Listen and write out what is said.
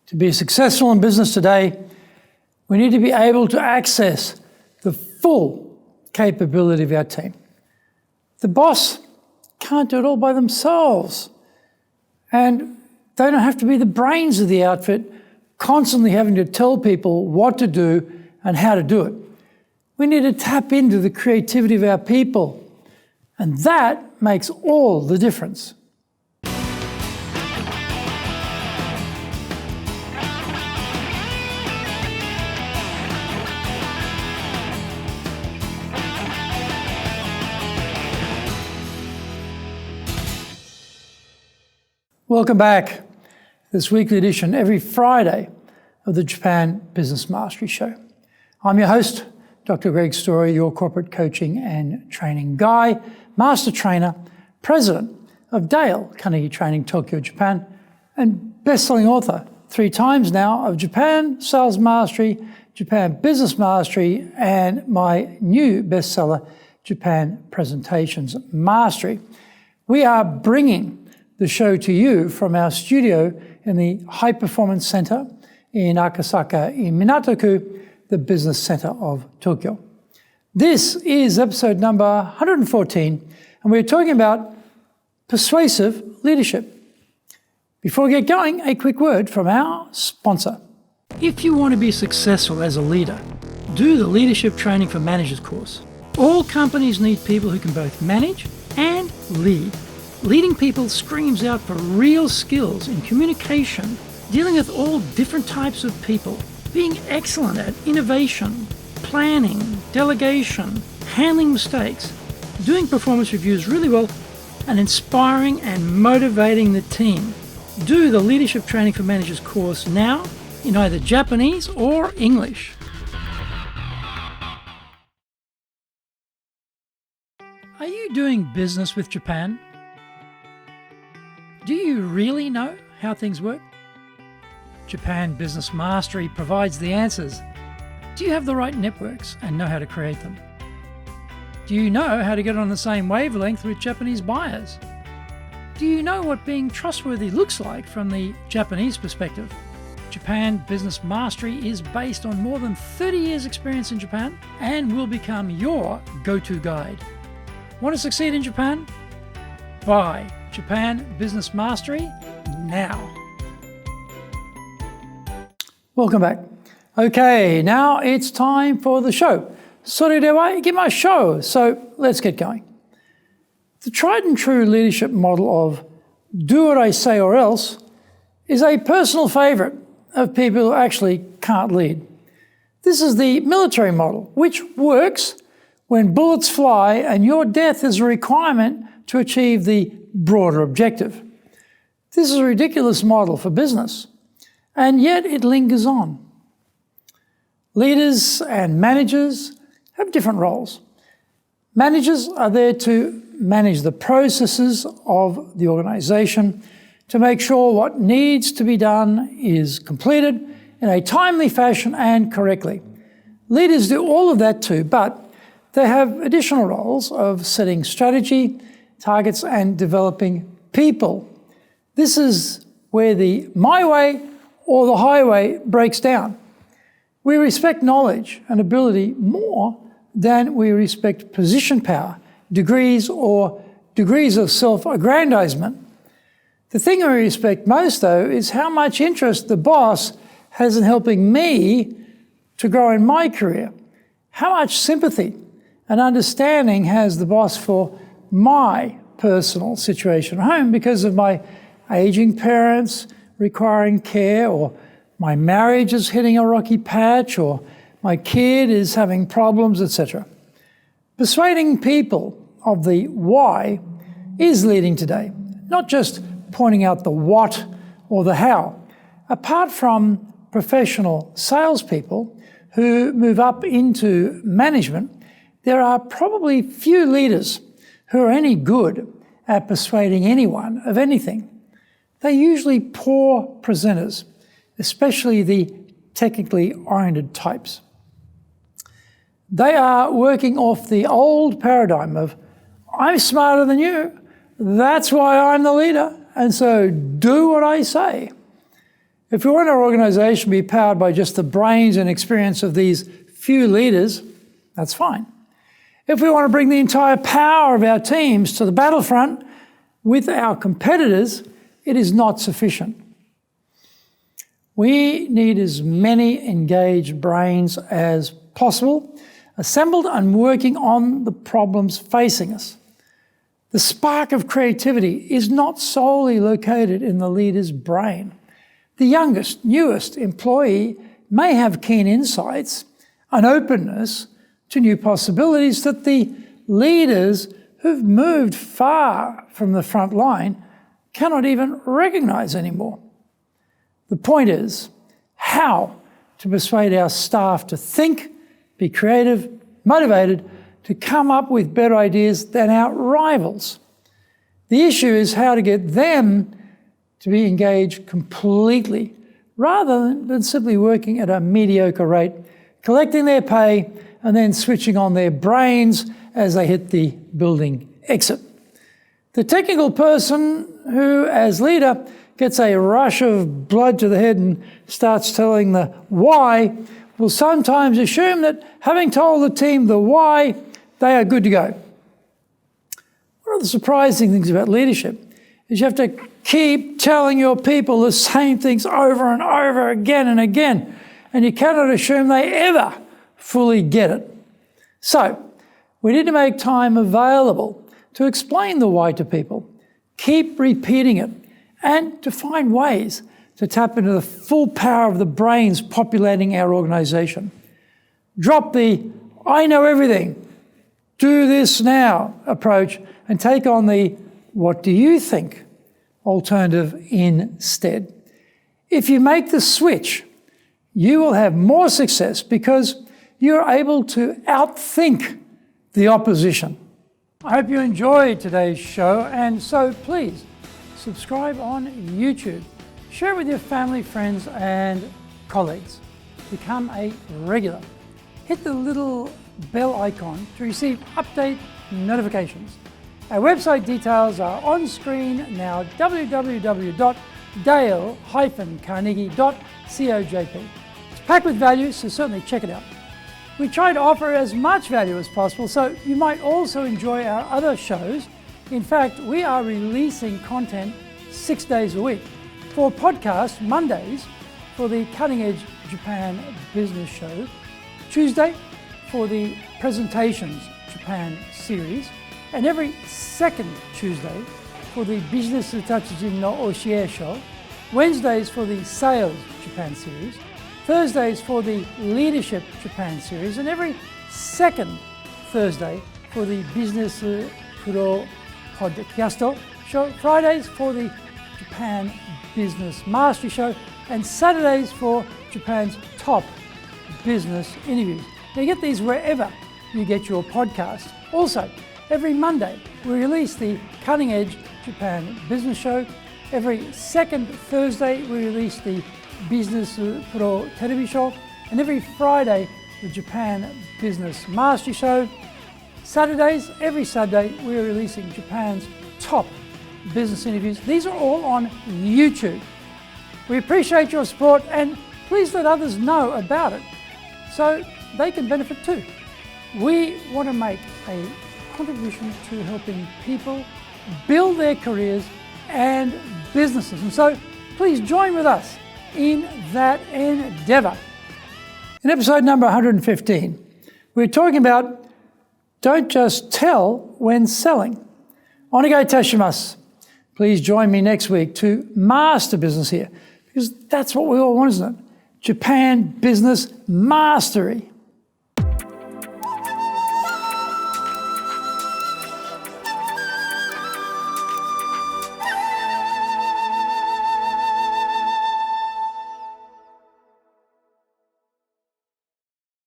To be successful in business today, we need to be able to access the full capability of our team. The boss can't do it all by themselves, and they don't have to be the brains of the outfit, constantly having to tell people what to do and how to do it. We need to tap into the creativity of our people, and that makes all the difference. Welcome back. This weekly edition every Friday of the Japan Business Mastery Show. I'm your host, Dr. Greg Story, your corporate coaching and training guy, master trainer, president of Dale Carnegie Training, Tokyo, Japan, and best-selling author 3 times now of Japan Sales Mastery, Japan Business Mastery, and my new bestseller, Japan Presentations Mastery. We are bringing the show to you from our studio in the High Performance Center in Akasaka in Minato-ku, the business center of Tokyo. This is episode number 114, and we're talking about persuasive leadership. Before we get going, a quick word from our sponsor. If you want to be successful as a leader, do the Leadership Training for Managers course. All companies need people who can both manage and lead. Leading people screams out for real skills in communication, dealing with all different types of people, being excellent at innovation, planning, delegation, handling mistakes, doing performance reviews really well, and inspiring and motivating the team. Do the Leadership Training for Managers course now in either Japanese or English. Are you doing business with Japan? Do you really know how things work? Japan Business Mastery provides the answers. Do you have the right networks and know how to create them? Do you know how to get on the same wavelength with Japanese buyers? Do you know what being trustworthy looks like from the Japanese perspective? Japan Business Mastery is based on more than 30 years' experience in Japan and will become your go-to guide. Want to succeed in Japan? Buy Japan Business Mastery now. Welcome back. Okay, now it's time for the show. それでは行きましょう. So let's get going. The tried and true leadership model of do what I say or else is a personal favorite of people who actually can't lead. This is the military model, which works when bullets fly and your death is a requirement to achieve the broader objective. This is a ridiculous model for business, and yet it lingers on. Leaders and managers have different roles. Managers are there to manage the processes of the organization, to make sure what needs to be done is completed in a timely fashion and correctly. Leaders do all of that too, but they have additional roles of setting strategy, targets, and developing people. This is where the my way or the highway breaks down. We respect knowledge and ability more than we respect position power, degrees, or degrees of self-aggrandizement. The thing I respect most, though, is how much interest the boss has in helping me to grow in my career. How much sympathy and understanding has the boss for my personal situation at home because of my aging parents requiring care, or my marriage is hitting a rocky patch, or my kid is having problems, etc. Persuading people of the why is leading today, not just pointing out the what or the how. Apart from professional salespeople who move up into management, there are probably few leaders who are any good at persuading anyone of anything. They're usually poor presenters, especially the technically oriented types. They are working off the old paradigm of, I'm smarter than you, that's why I'm the leader, and so do what I say. If we want our organisation to be powered by just the brains and experience of these few leaders, that's fine. If we want to bring the entire power of our teams to the battlefront with our competitors, it is not sufficient. We need as many engaged brains as possible, assembled and working on the problems facing us. The spark of creativity is not solely located in the leader's brain. The youngest, newest employee may have keen insights, an openness to new possibilities that the leaders who've moved far from the front line cannot even recognise anymore. The point is how to persuade our staff to think, be creative, motivated, to come up with better ideas than our rivals. The issue is how to get them to be engaged completely rather than simply working at a mediocre rate, collecting their pay and then switching on their brains as they hit the building exit. The technical person who, as leader, gets a rush of blood to the head and starts telling the why will sometimes assume that having told the team the why, they are good to go. One of the surprising things about leadership is you have to keep telling your people the same things over and over again and again, and you cannot assume they ever fully get it. So, we need to make time available to explain the why to people, keep repeating it, and to find ways to tap into the full power of the brains populating our organisation. Drop the "I know everything, do this now" approach and take on the "what do you think" alternative instead. If you make the switch, you will have more success because you're able to outthink the opposition. I hope you enjoyed today's show, and so please subscribe on YouTube. Share it with your family, friends, and colleagues. Become a regular. Hit the little bell icon to receive update notifications. Our website details are on screen now, www.dale-carnegie.cojp. It's packed with value, so certainly check it out. We try to offer as much value as possible, so you might also enjoy our other shows. In fact, we are releasing content 6 days a week. For podcasts, Mondays for the Cutting Edge Japan Business Show, Tuesday for the Presentations Japan series, and every second Tuesday for the Business Tatsujin no Oshie Show, Wednesdays for the Sales Japan series, Thursdays for the Leadership Japan series, and every second Thursday for the Business Pro Podcast Show, Fridays for the Japan Business Mastery Show, and Saturdays for Japan's top business interviews. Now, you get these wherever you get your podcast. Also, every Monday we release the Cutting Edge Japan Business Show. Every second Thursday we release the Business Pro Television Show, and every Friday the Japan Business Mastery Show. Saturdays, every Saturday, we are releasing Japan's top business interviews. These are all on YouTube. We appreciate your support, and please let others know about it so they can benefit too. We want to make a contribution to helping people build their careers and businesses, and so please join with us in that endeavour. In episode number 115, we're talking about don't just tell when selling. Onegai tashimasu. Please join me next week to master business here, because that's what we all want, isn't it? Japan business mastery.